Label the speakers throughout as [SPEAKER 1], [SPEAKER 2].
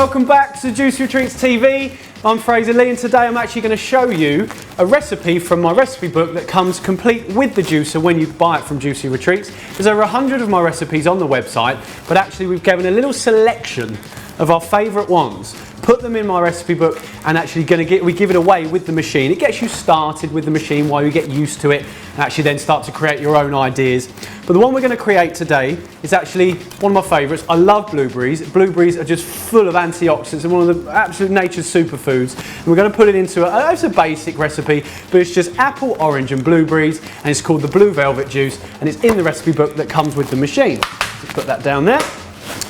[SPEAKER 1] Welcome back to Juicy Retreats TV. I'm Fraser Lee and today I'm actually going to show you a recipe from my recipe book that comes complete with the juicer when you buy it from Juicy Retreats. There's over 100 of my recipes on the website, but actually we've given a little selection of our favourite ones, put them in my recipe book, and actually we give it away with the machine. It gets you started with the machine while you get used to it and actually then start to create your own ideas. But the one we're going to create today is actually one of my favourites. I love blueberries. Blueberries are just full of antioxidants and one of the absolute nature's superfoods. And we're going to put it into it's a basic recipe, but it's just apple, orange and blueberries, and it's called the Blue Velvet Juice, and it's in the recipe book that comes with the machine. Just put that down there.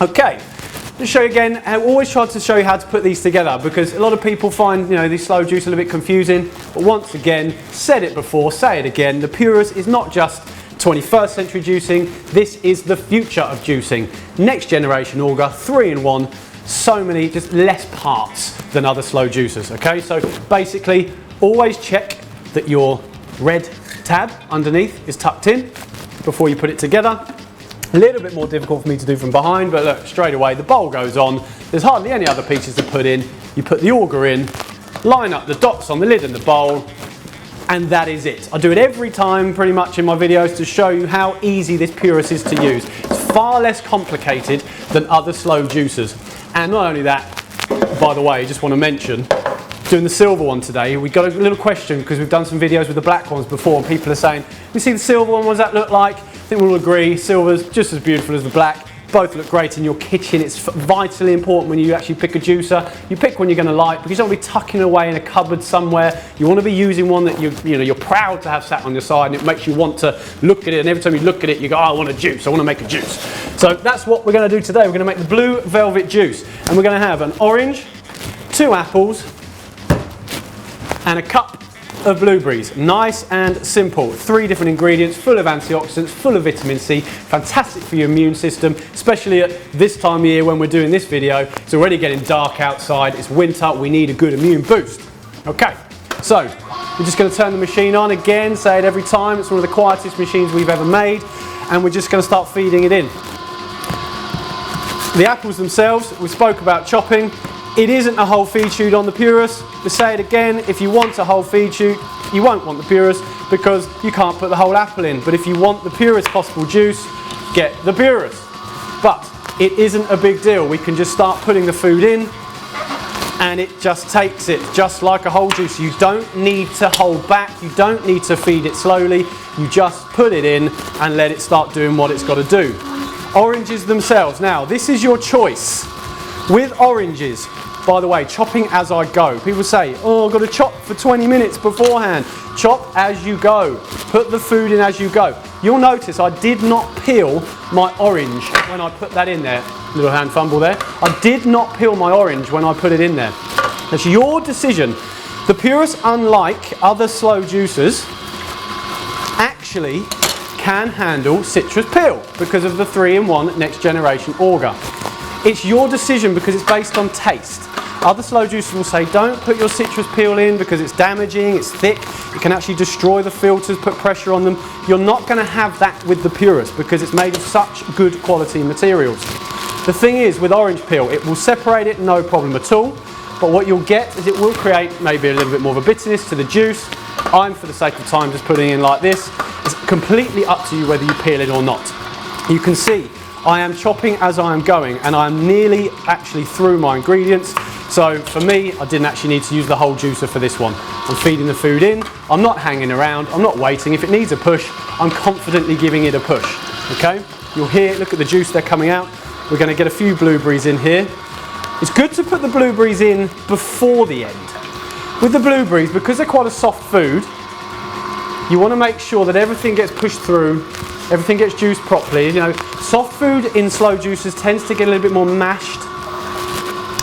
[SPEAKER 1] Okay. Just show you again, I always try to show you how to put these together because a lot of people find these slow juice a little bit confusing, but once again, said it before, say it again, the Purus is not just 21st century juicing, this is the future of juicing. Next generation auger, 3-in-1, so many, just less parts than other slow juicers, okay? So basically, always check that your red tab underneath is tucked in before you put it together. A little bit more difficult for me to do from behind, but look, straight away the bowl goes on. There's hardly any other pieces to put in. You put the auger in, line up the dots on the lid and the bowl, and that is it. I do it every time pretty much in my videos to show you how easy this Purus is to use. It's far less complicated than other slow juicers. And not only that, by the way, I just want to mention, doing the silver one today, we got a little question because we've done some videos with the black ones before and people are saying, we see the silver one, what does that look like? I think we'll all agree, silver's just as beautiful as the black. Both look great in your kitchen. It's vitally important when you actually pick a juicer. You pick one you're going to like because you don't want to be tucking away in a cupboard somewhere. You want to be using one that you're proud to have sat on your side and it makes you want to look at it, and every time you look at it you go, oh, I want a juice, I want to make a juice. So that's what we're going to do today. We're going to make the Blue Velvet Juice, and we're going to have an orange, 2 apples and a cup of blueberries. Nice and simple. 3 different ingredients, full of antioxidants, full of vitamin C, fantastic for your immune system, especially at this time of year when we're doing this video. It's already getting dark outside, it's winter, we need a good immune boost. Okay, so we're just going to turn the machine on again, say it every time, it's one of the quietest machines we've ever made, and we're just going to start feeding it in. The apples themselves, we spoke about chopping. It isn't a whole feed chute on the Purus. To say it again, if you want a whole feed chute, you won't want the Purus because you can't put the whole apple in. But if you want the purest possible juice, get the Purus. But it isn't a big deal. We can just start putting the food in and it just takes it just like a whole juice. You don't need to hold back. You don't need to feed it slowly. You just put it in and let it start doing what it's got to do. Oranges themselves. Now, this is your choice. With oranges, by the way, chopping as I go. People say, oh, I've got to chop for 20 minutes beforehand. Chop as you go. Put the food in as you go. You'll notice I did not peel my orange when I put that in there. Little hand fumble there. I did not peel my orange when I put it in there. It's your decision. The Purus, unlike other slow juicers, actually can handle citrus peel because of the 3-in-1 next generation auger. It's your decision because it's based on taste. Other slow juicers will say don't put your citrus peel in because it's damaging, it's thick, it can actually destroy the filters, put pressure on them. You're not going to have that with the Purus because it's made of such good quality materials. The thing is with orange peel, it will separate it no problem at all, but what you'll get is it will create maybe a little bit more of a bitterness to the juice. I'm, for the sake of time, just putting it in like this. It's completely up to you whether you peel it or not. You can see I am chopping as I am going and I'm nearly actually through my ingredients. So for me, I didn't actually need to use the whole juicer for this one. I'm feeding the food in, I'm not hanging around, I'm not waiting. If it needs a push, I'm confidently giving it a push, okay? You'll hear, look at the juice, they're coming out. We're gonna get a few blueberries in here. It's good to put the blueberries in before the end. With the blueberries, because they're quite a soft food, you wanna make sure that everything gets pushed through, everything gets juiced properly. Soft food in slow juicers tends to get a little bit more mashed.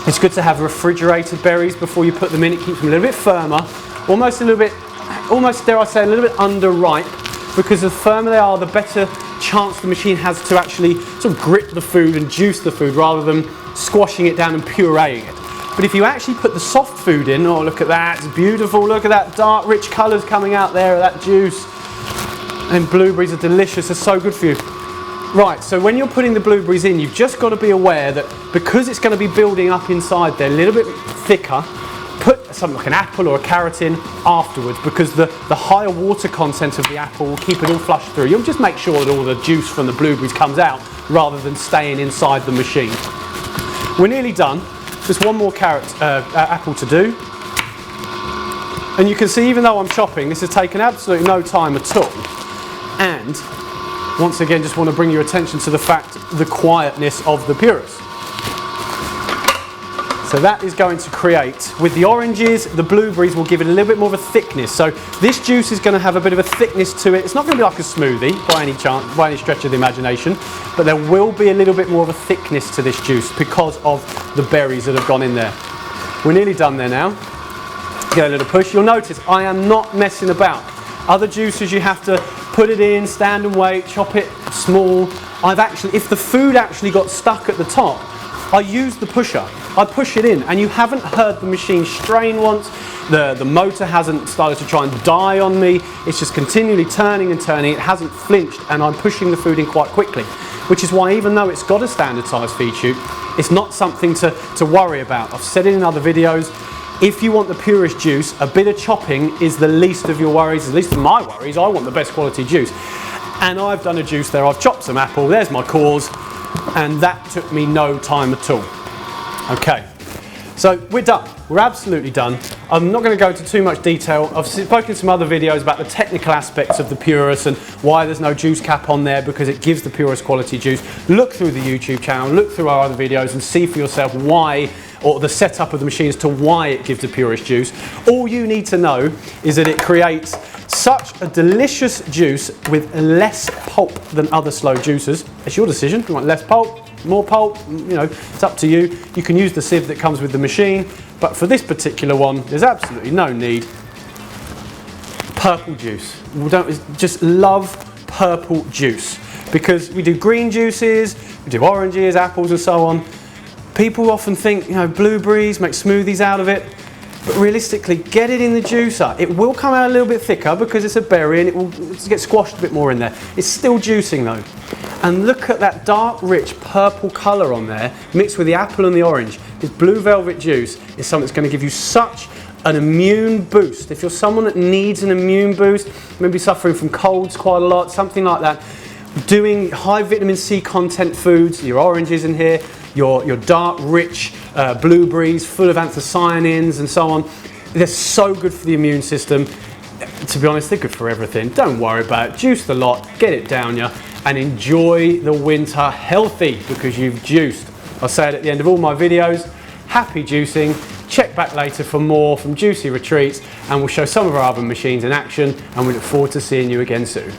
[SPEAKER 1] It's good to have refrigerated berries before you put them in. It keeps them a little bit firmer, almost dare I say, a little bit underripe, because the firmer they are, the better chance the machine has to actually sort of grip the food and juice the food rather than squashing it down and pureeing it. But if you actually put the soft food in, oh look at that, it's beautiful, look at that dark rich colours coming out there of that juice. And blueberries are delicious, they're so good for you. Right, so when you're putting the blueberries in, you've just got to be aware that because it's going to be building up inside there a little bit thicker, put something like an apple or a carrot in afterwards, because the higher water content of the apple will keep it all flushed through. You'll just make sure that all the juice from the blueberries comes out rather than staying inside the machine. We're nearly done. Just one more apple to do. And you can see, even though I'm chopping, this has taken absolutely no time at all. And once again, just want to bring your attention to the fact, the quietness of the Purus. So that is going to create, with the oranges, the blueberries will give it a little bit more of a thickness. So this juice is going to have a bit of a thickness to it. It's not going to be like a smoothie by any chance, by any stretch of the imagination, but there will be a little bit more of a thickness to this juice because of the berries that have gone in there. We're nearly done there now. Get a little push. You'll notice I am not messing about. Other juices you have to put it in, stand and wait, chop it small. If the food actually got stuck at the top, I use the pusher. I push it in, and you haven't heard the machine strain once. The motor hasn't started to try and die on me. It's just continually turning and turning. It hasn't flinched, and I'm pushing the food in quite quickly. Which is why, even though it's got a standard size feed chute, it's not something to worry about. I've said it in other videos. If you want the purest juice, a bit of chopping is the least of your worries, the least of my worries. I want the best quality juice. And I've done a juice there. I've chopped some apple. There's my cores. And that took me no time at all. Okay, so we're done. We're absolutely done. I'm not going to go into too much detail. I've spoken in some other videos about the technical aspects of the Purus and why there's no juice cap on there, because it gives the purest quality juice. Look through the YouTube channel, look through our other videos and see for yourself why, or the setup of the machine as to why it gives the purest juice. All you need to know is that it creates such a delicious juice with less pulp than other slow juicers. It's your decision. If you want less pulp, more pulp, it's up to you. You can use the sieve that comes with the machine, but for this particular one, there's absolutely no need. Purple juice. We just love purple juice, because we do green juices, we do oranges, apples and so on. People often think, blueberries, make smoothies out of it, but realistically, get it in the juicer. It will come out a little bit thicker because it's a berry and it will get squashed a bit more in there. It's still juicing though. And look at that dark, rich purple colour on there, mixed with the apple and the orange. This blue velvet juice is something that's going to give you such an immune boost. If you're someone that needs an immune boost, maybe suffering from colds quite a lot, something like that, doing high vitamin C content foods, your oranges in here, your dark, rich blueberries full of anthocyanins and so on. They're so good for the immune system. To be honest, they're good for everything. Don't worry about it. Juice the lot, get it down you, and enjoy the winter healthy because you've juiced. I say it at the end of all my videos. Happy juicing. Check back later for more from Juicy Retreats, and we'll show some of our other machines in action, and we look forward to seeing you again soon.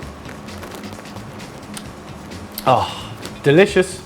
[SPEAKER 1] Oh, delicious.